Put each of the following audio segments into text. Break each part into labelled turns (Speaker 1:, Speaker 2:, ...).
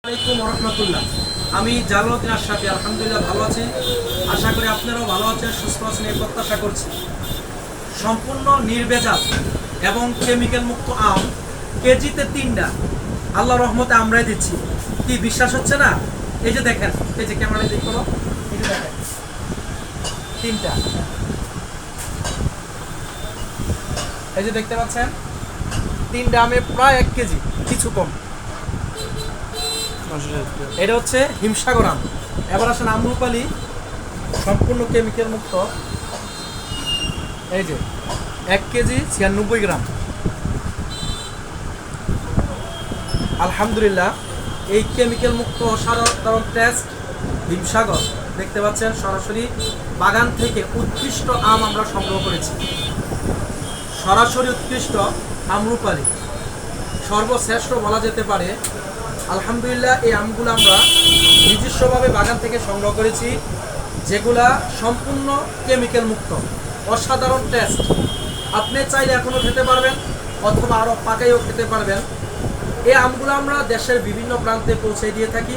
Speaker 1: আসসালামু আলাইকুম রহমতুল্লাহ। আমি জালালউদ্দিন আশরাফি আলহামদুলিল্লাহ ভালো আছি। আশা করি আপনারাও ভালো আছেন, সুস্থ আছেন এই প্রত্যাশা করছি। সম্পূর্ণ নির্ভেজাল এবং কেমিক্যাল মুক্ত আম কেজিতে 3টা আল্লাহর রহমতে আমরাই দিচ্ছি। কি বিশ্বাস হচ্ছে না? এই যে দেখেন, এই যে ক্যামেরা দিক করো, এই যে দেখেন 3টা, এই যে দেখতে পাচ্ছেন 3টা আমে প্রায় 1 কেজি কিছু কম। এটা হচ্ছে হিমসাগর আম। এবার আসেন আমরুপালি, সম্পূর্ণ কেমিক্যাল মুক্ত। এই যে 1 কেজি 96 গ্রাম। আলহামদুলিল্লাহ, এই কেমিক্যাল মুক্ত অসাধারণ টেস্ট হিমসাগর দেখতে পাচ্ছেন, সরাসরি বাগান থেকে উৎকৃষ্ট আম আমরা সংগ্রহ করেছি। সরাসরি উৎকৃষ্ট আমরুপালি, সর্বশ্রেষ্ঠ বলা যেতে পারে। আলহামদুলিল্লাহ, এই আমগুলো আমরা নিজস্বভাবে বাগান থেকে সংগ্রহ করেছি, যেগুলা সম্পূর্ণ কেমিক্যাল মুক্ত, অসাধারণ টেস্ট। আপনি চাইলে এখনও খেতে পারবেন অথবা আরও পাকাইও খেতে পারবেন। এই আমগুলো আমরা দেশের বিভিন্ন প্রান্তে পৌঁছে দিয়ে থাকি।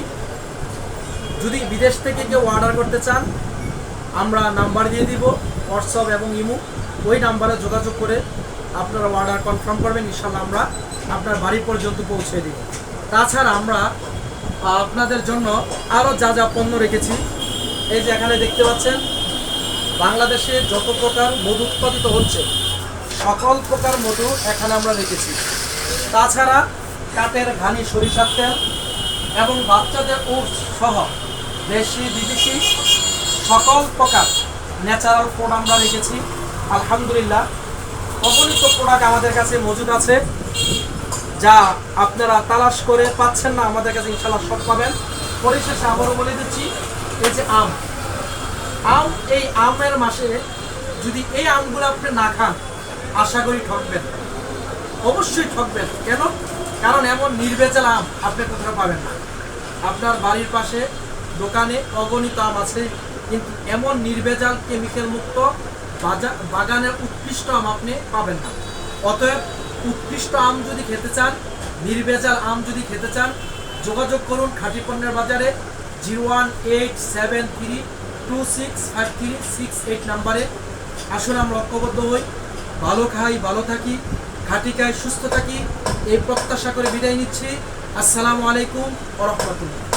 Speaker 1: যদি বিদেশ থেকে কেউ অর্ডার করতে চান, আমরা নাম্বার দিয়ে দিব, হোয়াটসঅ্যাপ এবং ইমো। ওই নাম্বারে যোগাযোগ করে আপনারা অর্ডার কনফার্ম করবেন, ইনশাল্লাহ আমরা আপনার বাড়ি পর্যন্ত পৌঁছে দিব। তাছাড়া আমরা আপনাদের জন্য আরও যা যা পণ্য রেখেছি, এই যে এখানে দেখতে পাচ্ছেন, বাংলাদেশে যত প্রকার মধু উৎপাদিত হচ্ছে সকল প্রকার মধু এখানে আমরা রেখেছি। তাছাড়া কাঠের ঘানি সরিষার তেল এবং বাচ্চাদের ওটস সহ দেশি বিদেশি সকল প্রকার ন্যাচারাল ফুড আমরা রেখেছি। আলহামদুলিল্লাহ, অগণিত প্রোডাক্ট আমাদের কাছে মজুদ আছে, যা আপনারা তালাশ করে পাচ্ছেন না, আমাদের কাছে ইনশাআল্লাহ সব পাবেন। পরিশেষে আবারও বলে দিচ্ছি, এই যে আম, এই আমের মাসে যদি এই আমগুলো আপনি না খান, আশা করি ঠকবেন, অবশ্যই ঠকবেন। কেন? কারণ এমন নির্ভেজাল আম আপনি কোথাও পাবেন না। আপনার বাড়ির পাশে দোকানে অগণিত আম আছে, কিন্তু এমন নির্ভেজাল কেমিক্যাল মুক্ত বাগানের উৎকৃষ্ট আম আপনি পাবেন না। অতএব উৎকৃষ্ট আম যদি খেতে চান, নির্ভেজাল আম যদি খেতে চান, যোগাযোগ করুন খাঁটি পণ্যের বাজারে 01873265368 নাম্বারে। আসুন আমরা ঐক্যবদ্ধ হই, ভালো খাই, ভালো থাকি, খাঁটি খাই, সুস্থ থাকি, এই প্রত্যাশা করে বিদায় নিচ্ছি। আসসালামু আলাইকুম ওয়া রাহমাতুল্লাহ।